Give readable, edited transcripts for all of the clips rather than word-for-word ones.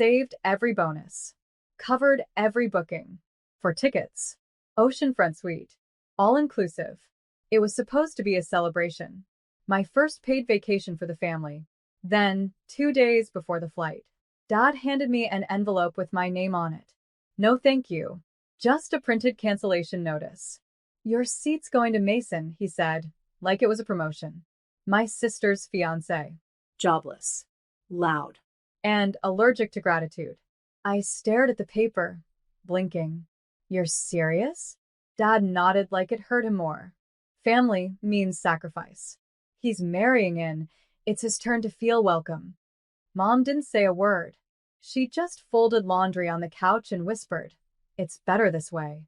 Saved every bonus. Covered every booking. For tickets. Oceanfront suite. All inclusive. It was supposed to be a celebration. My first paid vacation for the family. Then, 2 days before the flight, Dad handed me an envelope with my name on it. No thank you. Just a printed cancellation notice. Your seat's going to Mason, he said, like it was a promotion. My sister's fiancé. Jobless. Loud. And allergic to gratitude. I stared at the paper, blinking. You're serious? Dad nodded like it hurt him more. Family means sacrifice. He's marrying in. It's his turn to feel welcome. Mom didn't say a word. She just folded laundry on the couch and whispered, "It's better this way."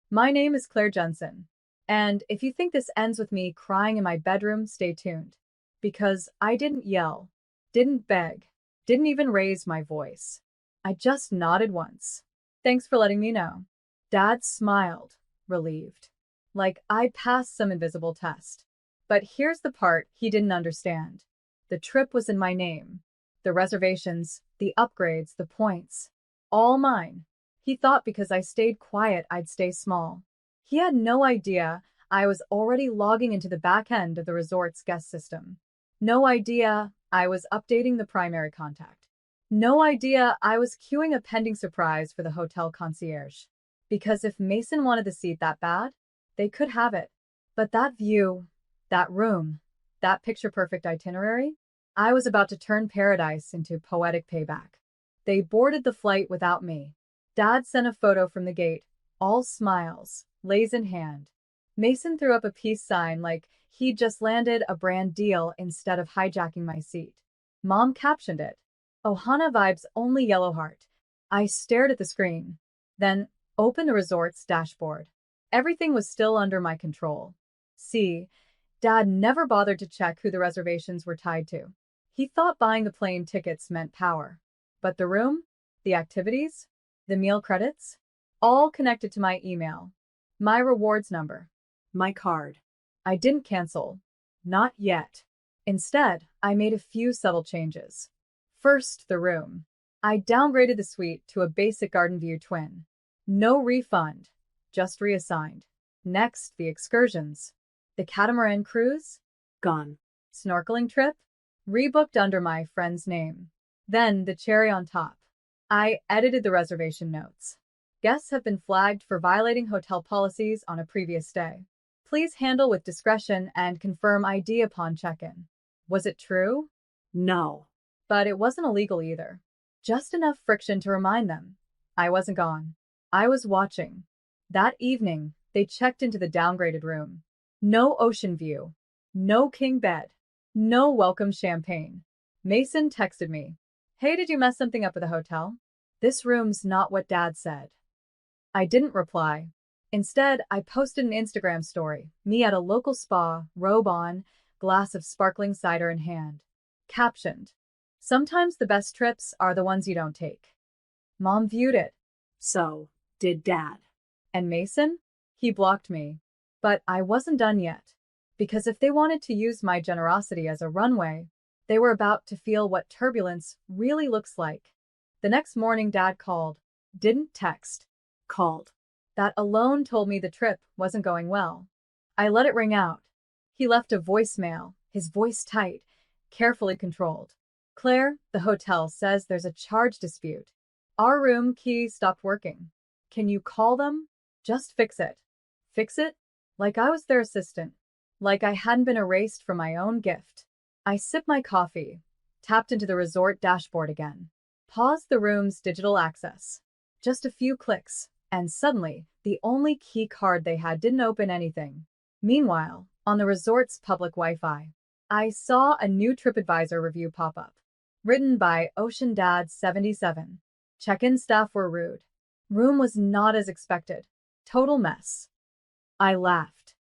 My name is Claire Jensen. And if you think this ends with me crying in my bedroom, stay tuned. Because I didn't yell, didn't beg, didn't even raise my voice. I just nodded once. Thanks for letting me know. Dad smiled, relieved. Like I passed some invisible test. But here's the part he didn't understand. The trip was in my name. The reservations, the upgrades, the points. All mine. He thought because I stayed quiet I'd stay small. He had no idea I was already logging into the back end of the resort's guest system. No idea I was updating the primary contact. No idea I was queuing a pending surprise for the hotel concierge. Because if Mason wanted the seat that bad, they could have it. But that view, that room, that picture-perfect itinerary, I was about to turn paradise into poetic payback. They boarded the flight without me. Dad sent a photo from the gate, all smiles, lays in hand. Mason threw up a peace sign like he'd just landed a brand deal instead of hijacking my seat. Mom captioned it, "Ohana vibes only yellow heart." I stared at the screen, then opened the resort's dashboard. Everything was still under my control. See, Dad never bothered to check who the reservations were tied to. He thought buying the plane tickets meant power. But the room, the activities, the meal credits, all connected to my email, my rewards number, My card. I didn't cancel. Not yet. Instead, I made a few subtle changes. First, the room. I downgraded the suite to a basic garden view twin. No refund, just reassigned. Next, the excursions. The catamaran cruise? Gone. Snorkeling trip? Rebooked under my friend's name. Then, the cherry on top. I edited the reservation notes. Guests have been flagged for violating hotel policies on a previous stay. Please handle with discretion and confirm ID upon check-in. Was it true? No. But it wasn't illegal either. Just enough friction to remind them. I wasn't gone. I was watching. That evening, they checked into the downgraded room. No ocean view. No king bed. No welcome champagne. Mason texted me. "Hey, did you mess something up at the hotel? This room's not what Dad said." I didn't reply. Instead, I posted an Instagram story, me at a local spa, robe on, glass of sparkling cider in hand. Captioned, "Sometimes the best trips are the ones you don't take." Mom viewed it. So, did Dad. And Mason? He blocked me. But I wasn't done yet. Because if they wanted to use my generosity as a runway, they were about to feel what turbulence really looks like. The next morning, Dad called. Didn't text. Called. That alone told me the trip wasn't going well. I let it ring out. He left a voicemail, his voice tight, carefully controlled. "Claire, the hotel says there's a charge dispute. Our room key stopped working. Can you call them? Just fix it." Fix it? Like I was their assistant. Like I hadn't been erased from my own gift. I sipped my coffee, tapped into the resort dashboard again, paused the room's digital access. Just a few clicks. And suddenly, the only key card they had didn't open anything. Meanwhile, on the resort's public Wi-Fi, I saw a new TripAdvisor review pop up. Written by Ocean Dad 77. Check-in staff were rude. Room was not as expected. Total mess. I laughed.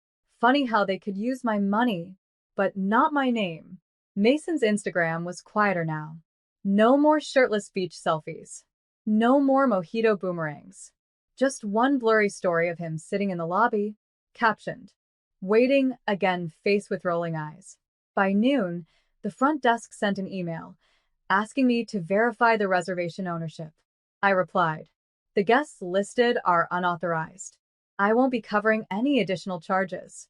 Funny how they could use my money, but not my name. Mason's Instagram was quieter now. No more shirtless beach selfies. No more mojito boomerangs. Just one blurry story of him sitting in the lobby, captioned, "Waiting, again, face with rolling eyes." By noon, the front desk sent an email, asking me to verify the reservation ownership. I replied, "The guests listed are unauthorized. I won't be covering any additional charges."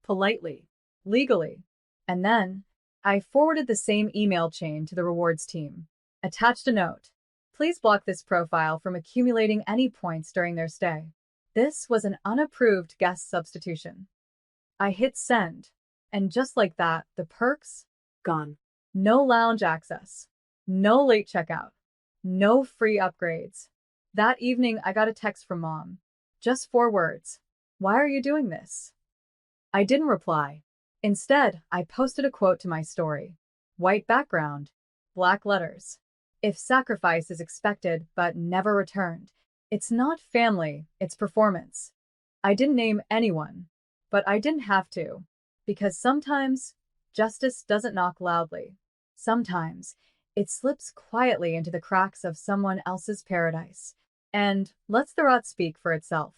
Politely, legally. And then I forwarded the same email chain to the rewards team. Attached a note. "Please block this profile from accumulating any points during their stay." This was an unapproved guest substitution. I hit send, and just like that, the perks? Gone. No lounge access, no late checkout, no free upgrades. That evening, I got a text from Mom. Just 4 words. "Why are you doing this?" I didn't reply. Instead, I posted a quote to my story. White background, black letters. "If sacrifice is expected but never returned, it's not family, it's performance." I didn't name anyone, but I didn't have to, because sometimes justice doesn't knock loudly. Sometimes it slips quietly into the cracks of someone else's paradise. And lets the rot speak for itself.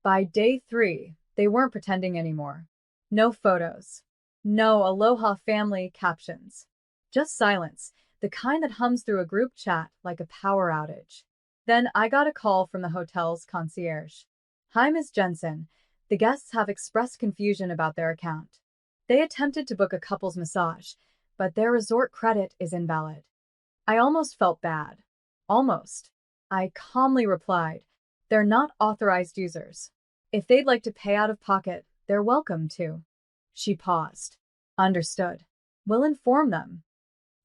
By day 3, they weren't pretending anymore. No photos. No Aloha family captions. Just silence, the kind that hums through a group chat like a power outage. Then I got a call from the hotel's concierge. "Hi, Ms. Jensen. The guests have expressed confusion about their account. They attempted to book a couple's massage, but their resort credit is invalid." I almost felt bad. Almost. I calmly replied, "They're not authorized users. If they'd like to pay out of pocket, they're welcome to." She paused. "Understood. We'll inform them."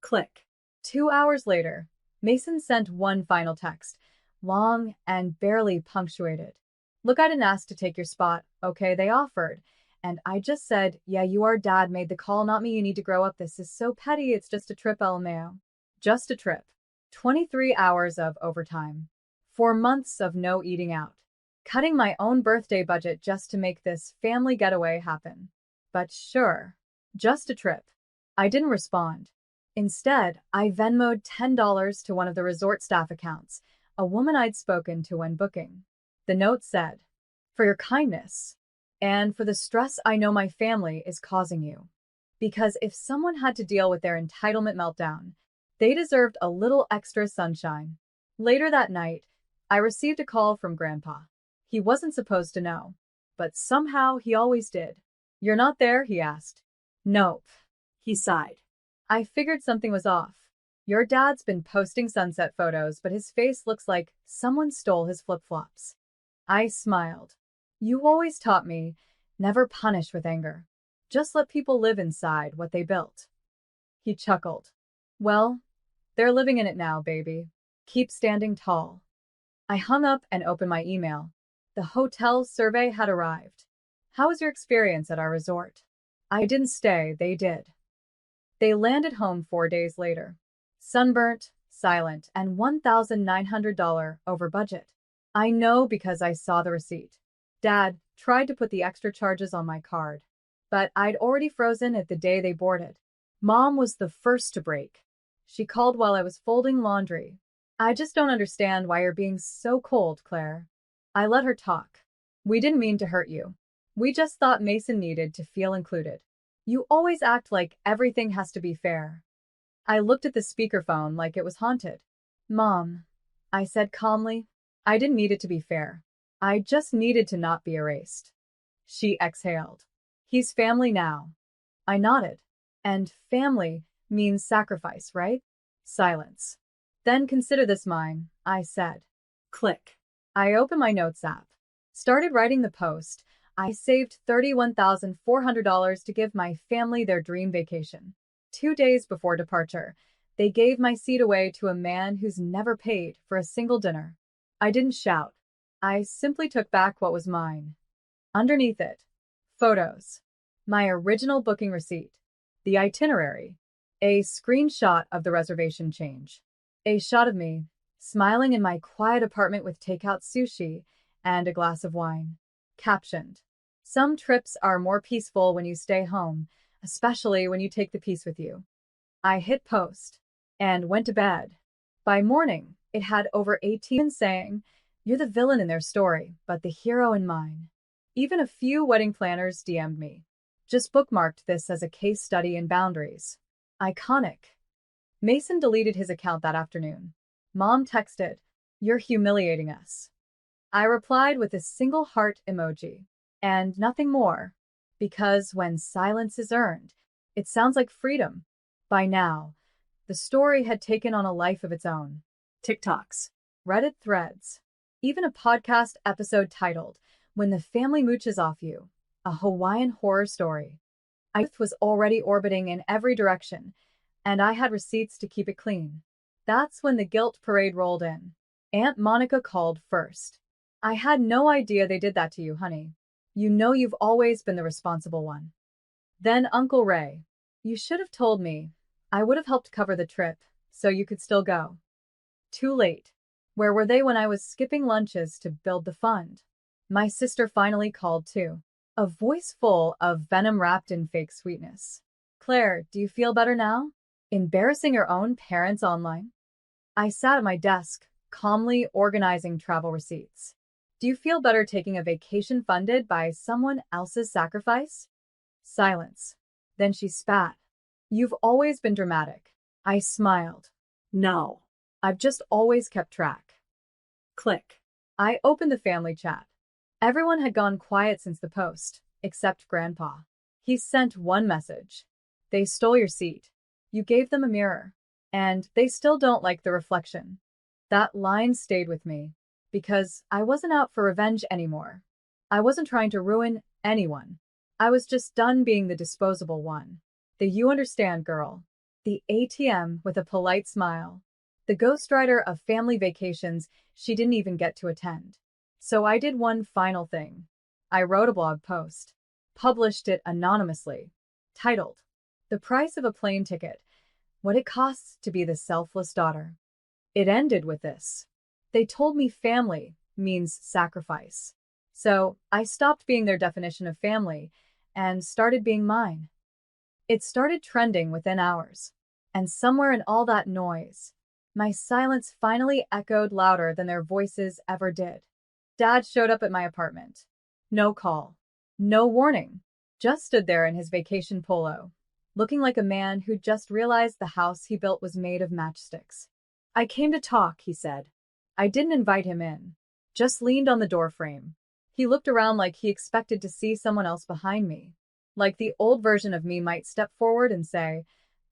Click. 2 hours later, Mason sent one final text, long and barely punctuated. "Look, I didn't ask to take your spot. Okay, they offered. And I just said, yeah, your dad made the call, not me. You need to grow up. This is so petty. It's just a trip, LMAO. Just a trip. 23 hours of overtime. 4 months of no eating out. Cutting my own birthday budget just to make this family getaway happen. But sure, just a trip." I didn't respond. Instead, I Venmo'd $10 to one of the resort staff accounts, a woman I'd spoken to when booking. The note said, "For your kindness, and for the stress I know my family is causing you. Because if someone had to deal with their entitlement meltdown, they deserved a little extra sunshine." Later that night, I received a call from Grandpa. He wasn't supposed to know, but somehow he always did. "You're not there?" he asked. "Nope." He sighed. I figured something was off. "Your dad's been posting sunset photos, but his face looks like someone stole his flip-flops." I smiled. "You always taught me, never punish with anger. Just let people live inside what they built." He chuckled. "Well, they're living in it now, baby. Keep standing tall." I hung up and opened my email. The hotel survey had arrived. "How was your experience at our resort?" I didn't stay, they did. They landed home 4 days later. Sunburnt, silent, and $1,900 over budget. I know because I saw the receipt. Dad tried to put the extra charges on my card, but I'd already frozen it the day they boarded. Mom was the first to break. She called while I was folding laundry. "I just don't understand why you're being so cold, Claire." I let her talk. "We didn't mean to hurt you. We just thought Mason needed to feel included. You always act like everything has to be fair." I looked at the speakerphone like it was haunted. "Mom," I said calmly, "I didn't need it to be fair. I just needed to not be erased." She exhaled. "He's family now." I nodded. "And family means sacrifice, right?" Silence. "Then consider this mine," I said. Click. I opened my notes app. Started writing the post. I saved $31,400 to give my family their dream vacation. 2 days before departure, they gave my seat away to a man who's never paid for a single dinner. I didn't shout. I simply took back what was mine. Underneath it, photos. My original booking receipt. The itinerary. A screenshot of the reservation change. A shot of me, smiling in my quiet apartment with takeout sushi and a glass of wine. Captioned, "Some trips are more peaceful when you stay home, especially when you take the peace with you." I hit post and went to bed. By morning, it had over 18 saying, "You're the villain in their story, but the hero in mine." Even a few wedding planners DM'd me. Just bookmarked this as a case study in boundaries. Iconic. Mason deleted his account that afternoon. Mom texted, "You're humiliating us." I replied with a single heart emoji, and nothing more, because when silence is earned, it sounds like freedom. By now, the story had taken on a life of its own. TikToks, Reddit threads, even a podcast episode titled, "When the Family Mooches Off You," a Hawaiian horror story. I was already orbiting in every direction, and I had receipts to keep it clean. That's when the guilt parade rolled in. Aunt Monica called first. "I had no idea they did that to you, honey. You know you've always been the responsible one." Then Uncle Ray, "You should have told me. I would have helped cover the trip, so you could still go." Too late. Where were they when I was skipping lunches to build the fund? My sister finally called too, a voice full of venom wrapped in fake sweetness. "Claire, do you feel better now? Embarrassing your own parents online?" I sat at my desk, calmly organizing travel receipts. "Do you feel better taking a vacation funded by someone else's sacrifice?" Silence. Then she spat. "You've always been dramatic." I smiled. no. "I've just always kept track." Click. I opened the family chat. Everyone had gone quiet since the post, except Grandpa. He sent one message. "They stole your seat. You gave them a mirror. And they still don't like the reflection." That line stayed with me, because I wasn't out for revenge anymore. I wasn't trying to ruin anyone. I was just done being the disposable one. The "you understand" girl. The ATM with a polite smile. The ghostwriter of family vacations she didn't even get to attend. So I did one final thing. I wrote a blog post. Published it anonymously. Titled, "The Price of a Plane Ticket. What It Costs to Be the Selfless Daughter." It ended with this. They told me family means sacrifice. So I stopped being their definition of family and started being mine. It started trending within hours. And somewhere in all that noise, my silence finally echoed louder than their voices ever did. Dad showed up at my apartment. No call. No warning. Just stood there in his vacation polo, looking like a man who just realized the house he built was made of matchsticks. "I came to talk," he said. I didn't invite him in. Just leaned on the doorframe. He looked around like he expected to see someone else behind me. Like the old version of me might step forward and say,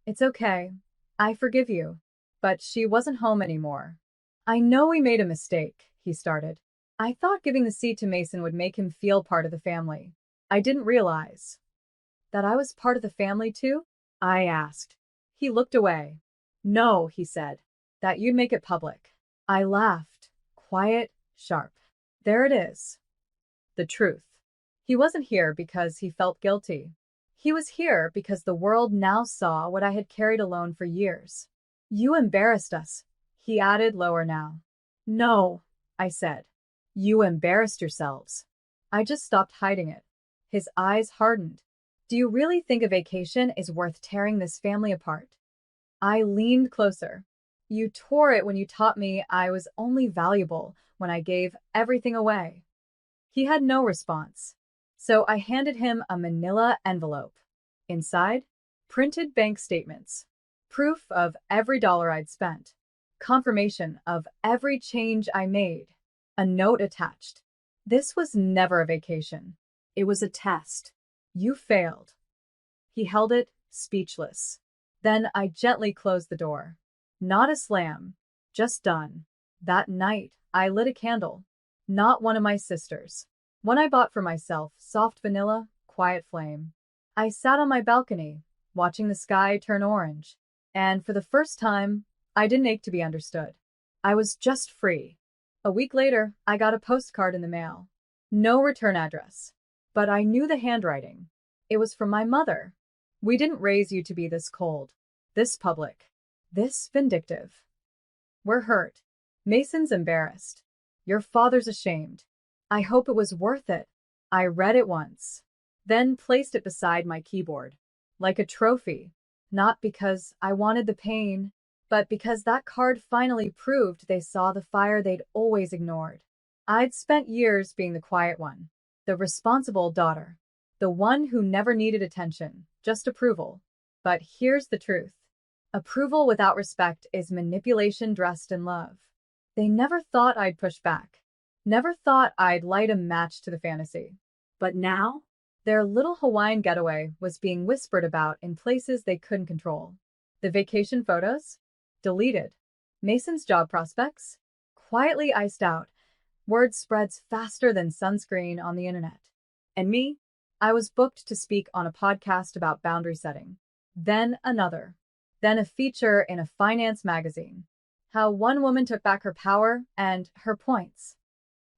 "It's okay. I forgive you." But she wasn't home anymore. "I know we made a mistake," he started. "I thought giving the seat to Mason would make him feel part of the family. I didn't realize." "That I was part of the family too?" I asked. He looked away. "No," he said. "That you'd make it public." I laughed. Quiet, sharp. There it is. The truth. He wasn't here because he felt guilty. He was here because the world now saw what I had carried alone for years. "You embarrassed us," he added lower now. "No," I said. "You embarrassed yourselves." I just stopped hiding it. His eyes hardened. "Do you really think a vacation is worth tearing this family apart?" I leaned closer. "You tore it when you taught me I was only valuable when I gave everything away." He had no response. So I handed him a manila envelope. Inside, printed bank statements. Proof of every dollar I'd spent. Confirmation of every change I made. A note attached. "This was never a vacation. It was a test. You failed." He held it, speechless. Then I gently closed the door. Not a slam. Just done. That night, I lit a candle. Not one of my sisters'. One I bought for myself, soft vanilla, quiet flame. I sat on my balcony, watching the sky turn orange. And for the first time, I didn't ache to be understood. I was just free. A week later, I got a postcard in the mail. No return address. But I knew the handwriting. It was from my mother. "We didn't raise you to be this cold, this public, this vindictive. We're hurt. Mason's embarrassed. Your father's ashamed. I hope it was worth it." I read it once, then placed it beside my keyboard, like a trophy, not because I wanted the pain, but because that card finally proved they saw the fire they'd always ignored. I'd spent years being the quiet one, the responsible daughter, the one who never needed attention, just approval. But here's the truth. Approval without respect is manipulation dressed in love. They never thought I'd push back. Never thought I'd light a match to the fantasy. But now? Their little Hawaiian getaway was being whispered about in places they couldn't control. The vacation photos? Deleted. Mason's job prospects? Quietly iced out. Word spreads faster than sunscreen on the internet. And me? I was booked to speak on a podcast about boundary setting. Then another. Then a feature in a finance magazine. How one woman took back her power and her points.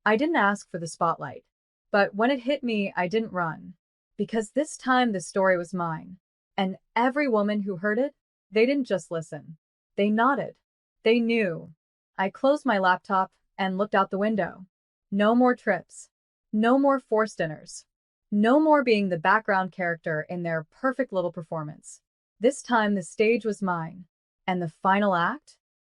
I didn't ask for the spotlight. But when it hit me, I didn't run. Because this time the story was mine. And every woman who heard it, they didn't just listen. They nodded. They knew. I closed my laptop and looked out the window. No more trips. No more forced dinners. No more being the background character in their perfect little performance. This time the stage was mine. And the final act?